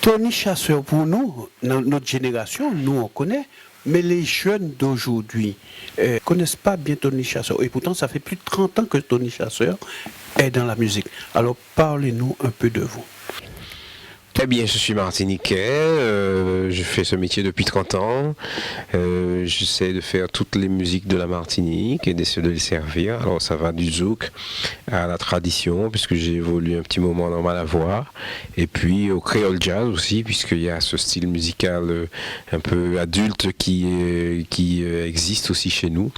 Tony Chasseur, pour nous, notre génération, nous on connaît, mais les jeunes d'aujourd'hui ne connaissent pas bien Tony Chasseur. Et pourtant, ça fait plus de 30 ans que Tony Chasseur est dans la musique. Alors, parlez-nous un peu de vous. Eh bien, je suis martiniquais, je fais ce métier depuis 30 ans, j'essaie de faire toutes les musiques de la Martinique et d'essayer de les servir. Alors ça va du zouk à la tradition, puisque j'ai évolué un petit moment dans Malavoie, et puis au créole jazz aussi, puisqu'il y a ce style musical un peu adulte qui existe aussi chez nous.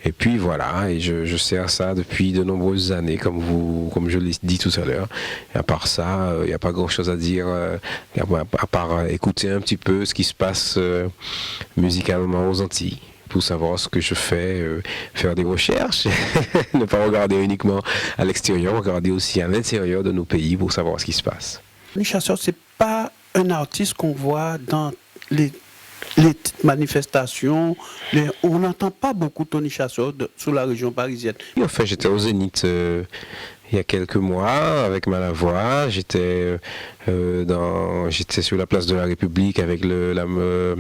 Et puis voilà, et je sers ça depuis de nombreuses années, comme je l'ai dit tout à l'heure. Et à part ça, il n'y a pas grand-chose à dire, à part écouter un petit peu ce qui se passe musicalement aux Antilles, pour savoir ce que je fais, faire des recherches, ne pas regarder uniquement à l'extérieur, regarder aussi à l'intérieur de nos pays pour savoir ce qui se passe. Les Chasseurs, c'est pas un artiste qu'on voit dans les manifestations. On n'entend pas beaucoup Tony Chasseur sous la région parisienne. En fait, j'étais au Zénith il y a quelques mois avec Malavoie. J'étais sur la place de la République avec le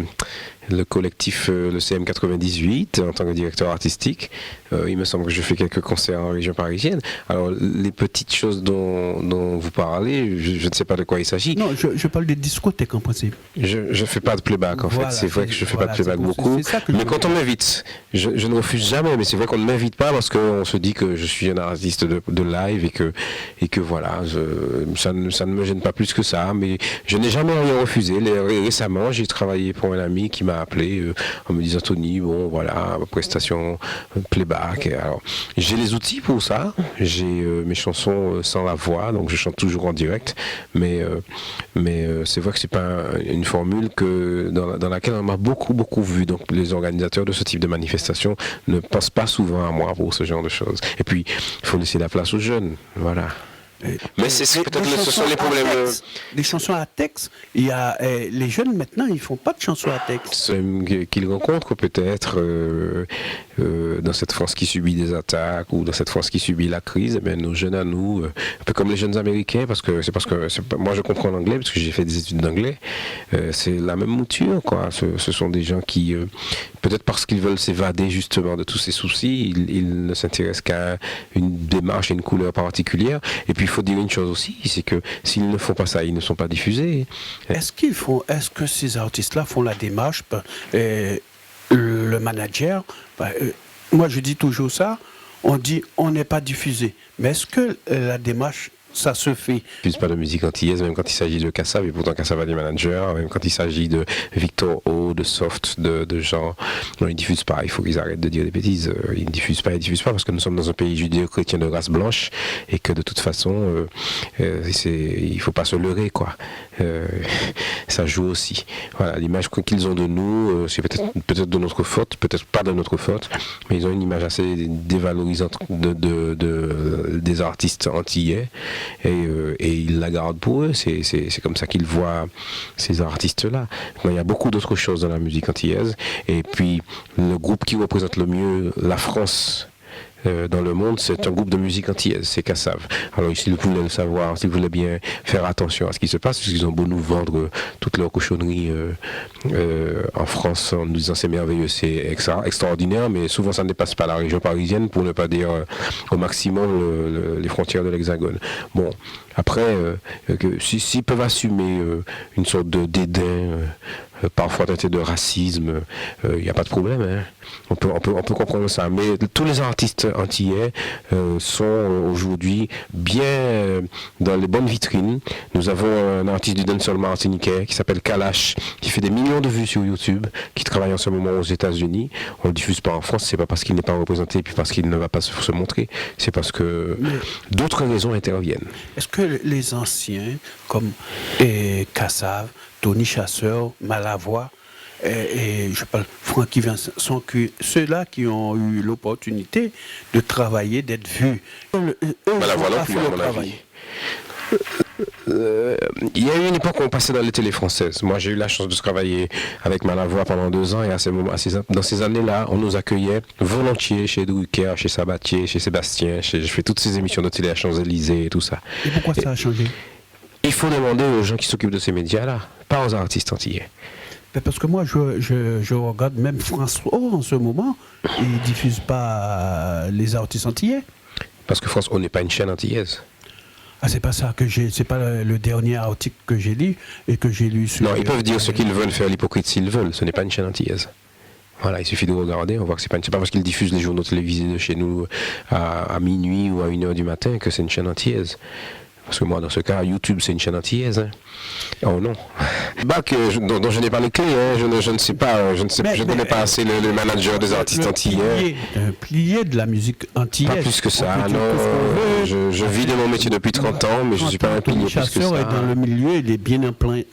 collectif, le CM 98, en tant que directeur artistique. Il me semble que je fais quelques concerts en région parisienne. Alors, les petites choses dont vous parlez, je ne sais pas de quoi il s'agit. Non, je parle des discothèques en principe. Je ne fais pas de playback, en fait. C'est vrai que je ne fais pas de playback beaucoup. Mais quand on m'invite, je ne refuse jamais, mais c'est vrai qu'on ne m'invite pas parce qu'on se dit que je suis un artiste de live et que voilà, ça ne me gêne pas plus que ça. Mais je n'ai jamais rien refusé. Récemment, j'ai travaillé pour un ami qui m'a appelé en me disant Tony, bon voilà, prestation playback. Alors, j'ai les outils pour ça. J'ai mes chansons sans la voix, donc je chante toujours en direct. Mais c'est vrai que c'est pas une formule dans laquelle on m'a beaucoup vu. Donc les organisateurs de ce type de manifestation ne pensent pas souvent à moi pour ce genre de choses. Et puis, il faut laisser la place aux jeunes. Voilà. Mais ce sont les problèmes. Des chansons à texte, il y a les jeunes maintenant, ils font pas de chansons à texte. Qu'ils rencontrent peut-être dans cette France qui subit des attaques ou dans cette France qui subit la crise. Mais nos jeunes à nous, un peu comme les jeunes américains, parce que moi je comprends l'anglais parce que j'ai fait des études d'anglais. C'est la même mouture, quoi. Ce sont des gens qui peut-être parce qu'ils veulent s'évader justement de tous ces soucis, ils ne s'intéressent qu'à une démarche et une couleur particulière. Et puis il faut dire une chose aussi, c'est que s'ils ne font pas ça, ils ne sont pas diffusés. Est-ce que ces artistes-là font la démarche, le manager, moi je dis toujours ça, on dit on n'est pas diffusé, mais est-ce que la démarche ça se fait? Ils ne diffusent pas de musique antillaise, même quand il s'agit de Kassav, et pourtant Kassav a des managers, même quand il s'agit de Victor O, de Soft, de gens. Non, ils ne diffusent pas, il faut qu'ils arrêtent de dire des bêtises. Ils ne diffusent pas parce que nous sommes dans un pays judéo-chrétien de race blanche, et que de toute façon, il ne faut pas se leurrer, quoi. Ça joue aussi. Voilà, l'image qu'ils ont de nous, c'est peut-être de notre faute, peut-être pas de notre faute, mais ils ont une image assez dévalorisante des artistes antillais. Et ils la gardent pour eux, c'est comme ça qu'ils voient ces artistes-là. Il y a beaucoup d'autres choses dans la musique antillaise, et puis le groupe qui représente le mieux la France dans le monde, c'est un groupe de musique antillaise, c'est Kassav. Alors s'ils voulaient le savoir, s'ils voulaient bien faire attention à ce qui se passe, parce qu'ils ont beau nous vendre toutes leurs cochonneries en France en nous disant c'est merveilleux, c'est extraordinaire, mais souvent ça ne dépasse pas la région parisienne, pour ne pas dire au maximum les frontières de l'Hexagone. Bon, après, s'ils peuvent assumer une sorte de dédain, parfois teinté de racisme, il n'y a pas de problème, hein. On peut comprendre ça, mais tous les artistes antillais sont aujourd'hui bien dans les bonnes vitrines. Nous avons un artiste du dancehall martiniquais qui s'appelle Kalash, qui fait des millions de vues sur YouTube, qui travaille en ce moment aux États-Unis. On ne le diffuse pas en France, c'est pas parce qu'il n'est pas représenté puis parce qu'il ne va pas se montrer, c'est parce que d'autres raisons interviennent. Est-ce que les anciens comme Kassav, Tony Chasseur, Malavoie, et je parle Francky Vincent, sont ceux-là qui ont eu l'opportunité de travailler, d'être vus. Malavoie non plus, à mon avis. Il y a eu une époque où on passait dans les télés françaises. Moi, j'ai eu la chance de travailler avec Malavoie pendant 2 ans, et dans ces années-là, on nous accueillait volontiers chez Drucker, chez Sabatier, chez Sébastien. J'ai fait toutes ces émissions de télé à Champs-Élysées et tout ça. Et pourquoi ça a changé? Il faut demander aux gens qui s'occupent de ces médias-là, pas aux artistes antillais. Mais parce que moi, je regarde même France O en ce moment, ils ne diffusent pas les artistes antillais. Parce que France O n'est pas une chaîne antillaise. Ah, c'est pas ça que c'est pas le dernier article que j'ai lu et que j'ai lu sur. Non, ils peuvent dire ce qu'ils veulent, faire l'hypocrite s'ils veulent, ce n'est pas une chaîne antillaise. Voilà, il suffit de regarder, on voit que c'est pas parce qu'ils diffusent les journaux télévisés de chez nous à minuit ou à 1h du matin que c'est une chaîne antillaise. Parce que moi, dans ce cas, YouTube, c'est une chaîne antillaise. Hein. Oh non. Bac, dont je n'ai pas les clés, hein. je ne sais pas, je ne connais pas assez le manager des artistes antillais. Un plié de la musique antillaise. Pas plus que ça, non. Je vis de mon métier depuis 30 ans, mais je ne suis pas un pilier plus que ça. Est dans le milieu, il est bien implanté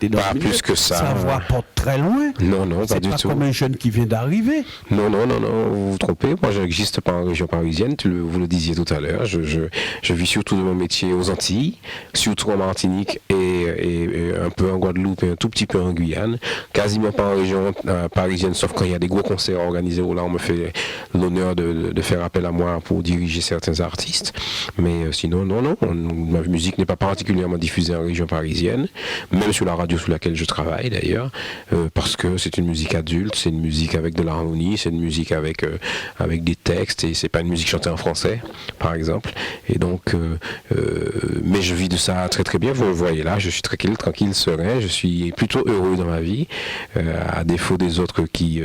dans pas le milieu. Plus que ça. Sa voix porte très loin. Non, pas du tout. C'est pas comme un jeune qui vient d'arriver. Non, vous vous trompez. Moi, je n'existe pas en région parisienne, vous le disiez tout à l'heure. Je vis surtout de mon métier aux Antilles, surtout en Martinique et un peu en Guadeloupe et un tout petit peu en Guyane, quasiment pas en région parisienne, sauf quand il y a des gros concerts organisés où là on me fait l'honneur de faire appel à moi pour diriger certains artistes. Mais sinon, non, ma musique n'est pas particulièrement diffusée en région parisienne, même sur la radio sous laquelle je travaille d'ailleurs, parce que c'est une musique adulte, c'est une musique avec de l'harmonie, c'est une musique avec des textes et c'est pas une musique chantée en français, par exemple. Et donc mais je vis de ça très très bien, vous le voyez là, je suis tranquille, serein, je suis plutôt heureux dans ma vie, à défaut des autres qui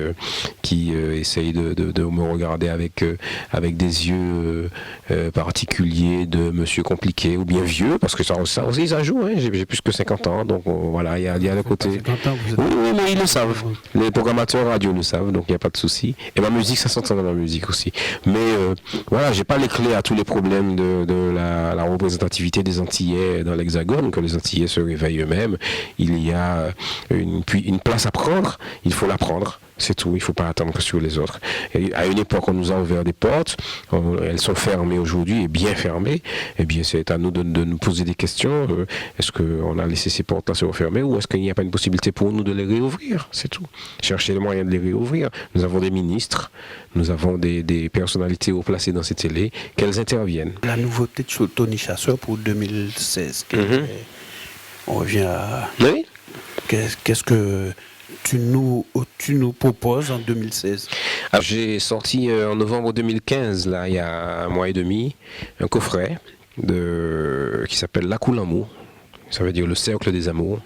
essayent de me regarder avec des yeux particuliers de monsieur compliqué ou bien vieux, parce que ça aussi ça joue, hein, j'ai plus que 50 ans, donc voilà, il y a le côté... 50 ans, vous êtes... Oui, mais ils le savent, les programmateurs radio le savent, donc il n'y a pas de souci, et ma musique, ça s'entend dans ma musique aussi, mais voilà, j'ai pas les clés à tous les problèmes de la représentativité des Antillais dans l'Hexagone, que les Antillais se réveillent eux-mêmes. Il y a une place à prendre, il faut la prendre. C'est tout, il ne faut pas attendre que sur les autres. Et à une époque, on nous a ouvert des portes, elles sont fermées aujourd'hui et bien fermées. Eh bien, c'est à nous de nous poser des questions. Est-ce qu'on a laissé ces portes-là se refermer ou est-ce qu'il n'y a pas une possibilité pour nous de les réouvrir? C'est tout. Chercher les moyens de les réouvrir. Nous avons des ministres, nous avons des personnalités haut placées dans ces télés, qu'elles interviennent. La nouveauté de Tony Chasseur pour 2016. On revient à... Oui. Qu'est-ce que tu nous proposes en 2016? Alors, j'ai sorti en novembre 2015, là, il y a un mois et demi, un coffret qui s'appelle La Cour l'amour. Ça veut dire le cercle des amours,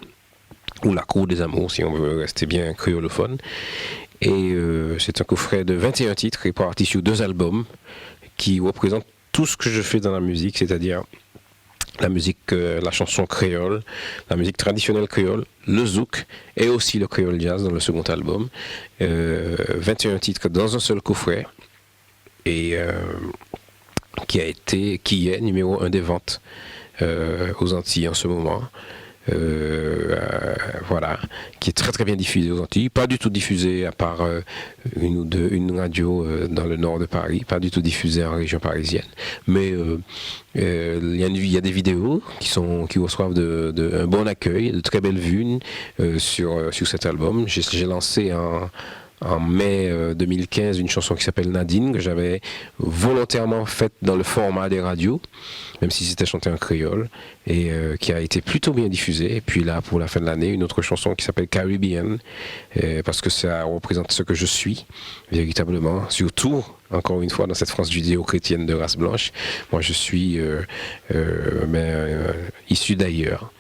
ou la cour des amours, si on veut rester bien créolophone. Et c'est un coffret de 21 titres répartis sur 2 albums qui représentent tout ce que je fais dans la musique, c'est-à-dire la musique, la chanson créole, la musique traditionnelle créole, le zouk et aussi le créole jazz dans le second album. 21 titres dans un seul coffret et qui est numéro 1 des ventes aux Antilles en ce moment. Voilà, qui est très très bien diffusé aux Antilles, pas du tout diffusé à part une radio dans le nord de Paris, pas du tout diffusé en région parisienne, mais il y a des vidéos qui reçoivent un bon accueil, de très belles vues sur cet album. J'ai lancé en mai 2015 une chanson qui s'appelle Nadine, que j'avais volontairement faite dans le format des radios, même si c'était chanté en créole, et qui a été plutôt bien diffusée. Et puis là, pour la fin de l'année, une autre chanson qui s'appelle Caribbean, parce que ça représente ce que je suis, véritablement, surtout, encore une fois, dans cette France judéo-chrétienne de race blanche. Moi, je suis issu d'ailleurs.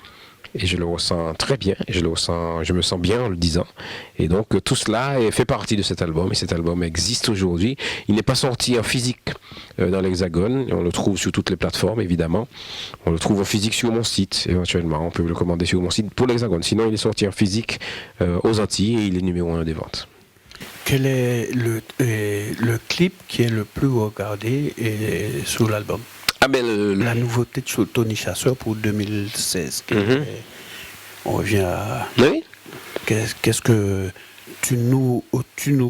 Et je le ressens très bien, je me sens bien en le disant. Et donc tout cela fait partie de cet album, et cet album existe aujourd'hui. Il n'est pas sorti en physique dans l'Hexagone, on le trouve sur toutes les plateformes évidemment. On le trouve en physique sur mon site éventuellement, on peut le commander sur mon site pour l'Hexagone. Sinon il est sorti en physique aux Antilles et il est numéro 1 des ventes. Quel est le clip qui est le plus regardé sur l'album? La nouveauté de Tony Chasseur pour 2016. On revient à... Oui. Qu'est-ce que tu nous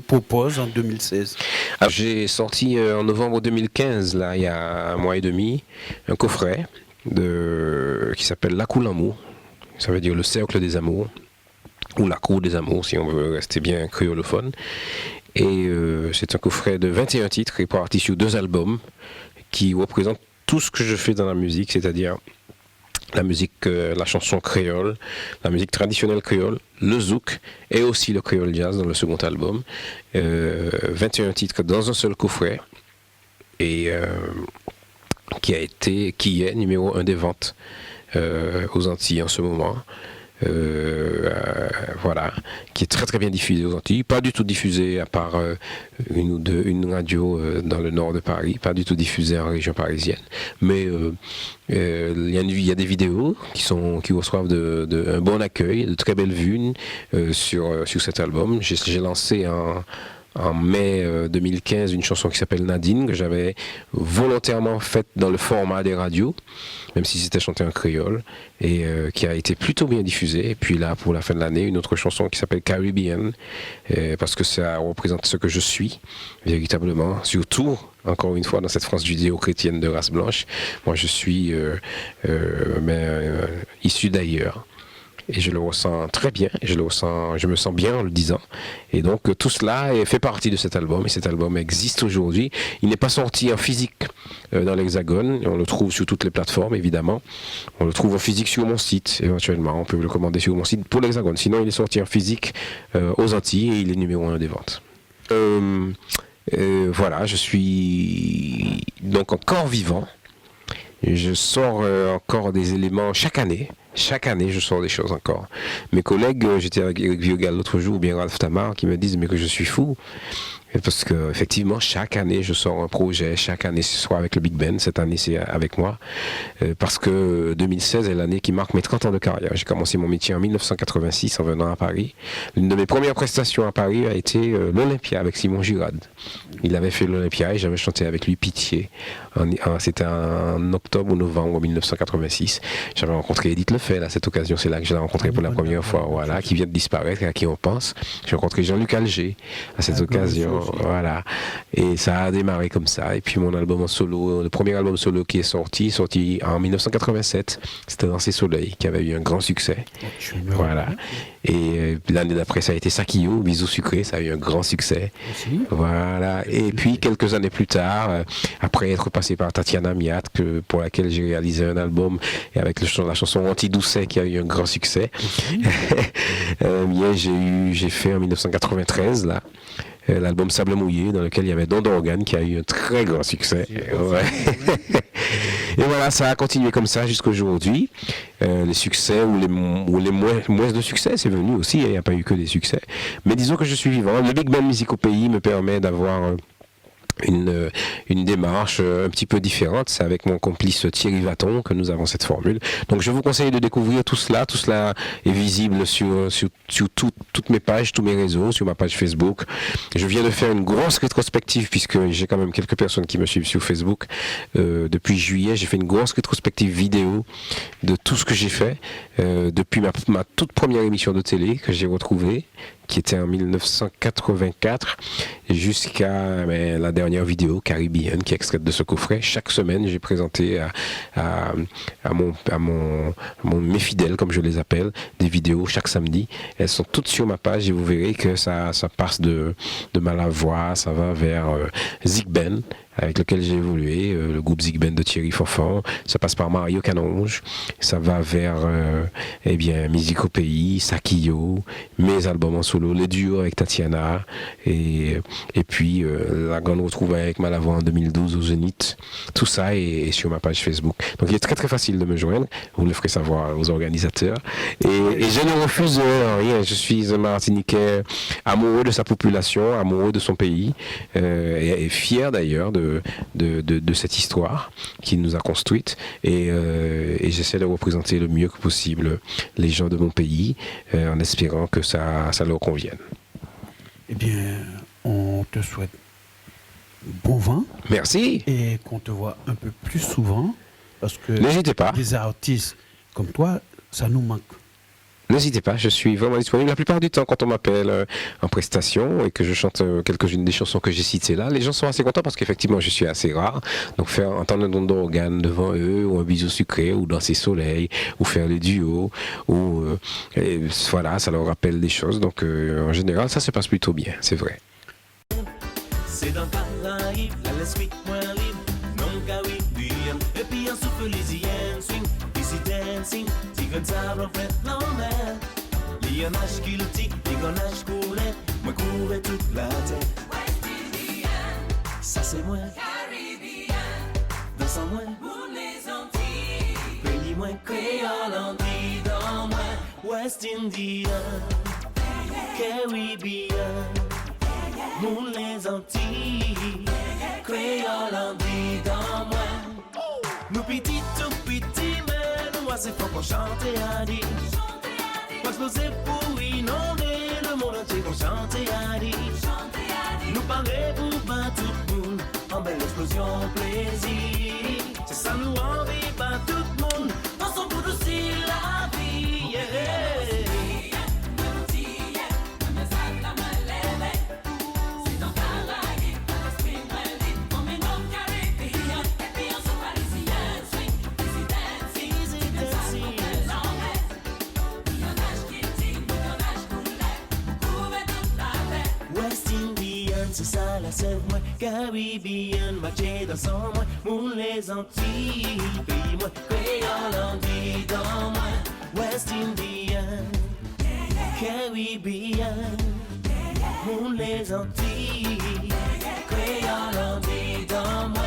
proposes en 2016? Alors, j'ai sorti en novembre 2015, là, il y a un mois et demi, un coffret qui s'appelle La Cour l'amour. Ça veut dire le cercle des amours, ou la cour des amours, si on veut rester bien créolophone. Et c'est un coffret de 21 titres répartis sur 2 albums qui représentent tout ce que je fais dans la musique, c'est-à-dire la musique, la chanson créole, la musique traditionnelle créole, le zouk et aussi le créole jazz dans le second album. 21 titres dans un seul coffret et qui est numéro 1 des ventes aux Antilles en ce moment. Voilà, qui est très très bien diffusé aux Antilles, pas du tout diffusé à part une radio dans le nord de Paris, pas du tout diffusé en région parisienne, mais il y a des vidéos qui reçoivent un bon accueil, de très belles vues sur cet album. J'ai lancé en mai 2015 une chanson qui s'appelle Nadine, que j'avais volontairement faite dans le format des radios, même si c'était chanté en créole, et qui a été plutôt bien diffusée. Et puis là, pour la fin de l'année, une autre chanson qui s'appelle Caribbean, parce que ça représente ce que je suis, véritablement, surtout, encore une fois, dans cette France judéo-chrétienne de race blanche. Moi, je suis issu d'ailleurs. Et je le ressens très bien, je me sens bien en le disant. Et donc tout cela fait partie de cet album, et cet album existe aujourd'hui. Il n'est pas sorti en physique dans l'Hexagone, on le trouve sur toutes les plateformes évidemment. On le trouve en physique sur mon site éventuellement, on peut le commander sur mon site pour l'Hexagone. Sinon il est sorti en physique aux Antilles et il est numéro 1 des ventes. Voilà, je suis donc encore vivant. Je sors encore des éléments chaque année. Chaque année, je sors des choses encore. Mes collègues, j'étais avec Eric Viogal l'autre jour, ou bien Ralph Tamar, qui me disent mais que je suis fou. Parce que effectivement, chaque année, je sors un projet. Chaque année, ce soit avec le Big Ben. Cette année, c'est avec moi. Parce que 2016 est l'année qui marque mes 30 ans de carrière. J'ai commencé mon métier en 1986 en venant à Paris. L'une de mes premières prestations à Paris a été l'Olympia avec Simon Girard. Il avait fait l'Olympia et j'avais chanté avec lui Pitié. C'était en octobre ou novembre 1986. J'avais rencontré Edith Lefebvre à cette occasion. C'est là que je l'ai rencontré pour la première fois. Voilà, qui vient de disparaître et à qui on pense. J'ai rencontré Jean-Luc Alger à cette occasion. Voilà. Et ça a démarré comme ça. Et puis mon album en solo, le premier album solo qui est sorti en 1987. C'était Dans ces soleils, qui avait eu un grand succès. Voilà. Et l'année d'après, ça a été Sakio, Bisous sucrés, ça a eu un grand succès. Voilà. Et puis quelques années plus tard, après être passé par Tatiana Miat, pour laquelle j'ai réalisé un album, et avec la chanson Anti-Doucet qui a eu un grand succès. J'ai fait en 1993 là. L'album Sable Mouillé, dans lequel il y avait Don Dorgan qui a eu un très grand succès. Ouais. Et voilà, ça a continué comme ça jusqu'à aujourd'hui. Les succès ou les moins de succès, c'est venu aussi, il n'y a pas eu que des succès. Mais disons que je suis vivant. Le Big Band Music au pays me permet d'avoir une démarche un petit peu différente. C'est avec mon complice Thierry Vaton que nous avons cette formule. Donc je vous conseille de découvrir tout cela. Tout cela est visible sur toutes mes pages, tous mes réseaux, sur ma page Facebook. Je viens de faire une grosse rétrospective puisque j'ai quand même quelques personnes qui me suivent sur Facebook. Depuis juillet, j'ai fait une grosse rétrospective vidéo de tout ce que j'ai fait depuis ma toute première émission de télé que j'ai retrouvée, qui était en 1984, jusqu'à la dernière vidéo, Caribbean, qui est extraite de ce coffret. Chaque semaine, j'ai présenté à mes fidèles, comme je les appelle, des vidéos chaque samedi. Elles sont toutes sur ma page et vous verrez que ça passe de Malavoie, ça va vers Zig Ben, avec lequel j'ai évolué, le groupe Zig Ben de Thierry Fanfan. Ça passe par Mario Canonge, ça va vers Musique au pays, Sakio, mes albums en solo, les duos avec Tatiana, et puis la grande retrouvaille avec Malavoie en 2012 au Zénith. Tout ça est sur ma page Facebook. Donc il est très très facile de me joindre, vous le ferez savoir aux organisateurs. Et je ne refuse rien, je suis un Martiniquais amoureux de sa population, amoureux de son pays, et fier d'ailleurs de cette histoire qu'il nous a construite, et j'essaie de représenter le mieux que possible les gens de mon pays, en espérant que ça leur convienne. Eh bien, on te souhaite bon vent. Merci. Et qu'on te voit un peu plus souvent, parce que n'hésitez pas. Des artistes comme toi, ça nous manque. N'hésitez pas, je suis vraiment disponible. La plupart du temps, quand on m'appelle en prestation et que je chante quelques-unes des chansons que j'ai citées là, les gens sont assez contents parce qu'effectivement, je suis assez rare. Donc, faire entendre un don d'organe devant eux, ou un bisou sucré, ou Dans ces soleils, ou faire les duos, ou voilà, ça leur rappelle des choses. Donc, en général, ça se passe plutôt bien, c'est vrai. C'est dans Caraïbes, l'esprit moins libre, non Caribbean, et puis un souffle lésien, swing. Easy dancing, si comme ça on fait l'envers. Il y en a qui le dit, il y en a qui coulait, moi courais toute la tête. West Indian, Ça c'est moi, Caribbean, dans moi, pour les Antilles. pays moi, créole en dit dans moi. West Indian, Caribbean, moun les Antilles, créole en dit dans moi. Nous petits tout petits, mais nous assez fort pour chanter à dire. Pour exploser, pour inonder le monde entier, pour chanter à dire. Nous parler pour battre tout le monde, en belle explosion plaisir. C'est ça nous envie, pas tout le monde, ensemble pour nous si la vie. Yeah. West Indian, c'est ça la sève, moi. Caribbean, matché dans son moi. Moun les Antilles, pays moi. Créole en dit dans moi. West Indian, Caribbean, moun les Antilles, créole en dit dans moi.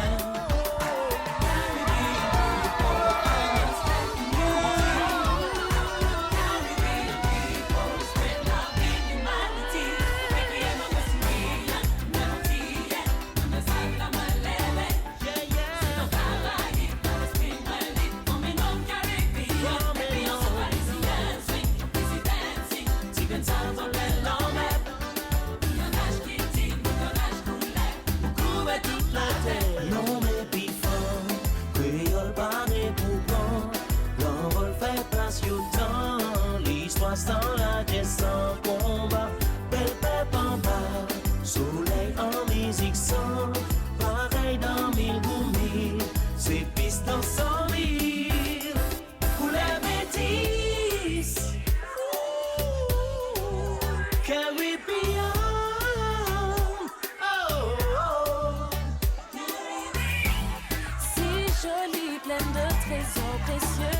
Non mais pis fort, créole parler pour plan. L'envol fait place au temps. L'histoire sans la dièse sans combat. Belle pep en bas, soleil en musique sans. Pareil dans mille gourmis, c'est piste dans 100 000. Couleur métisse, Caribbean. Si jolie, pleine de trésors précieux.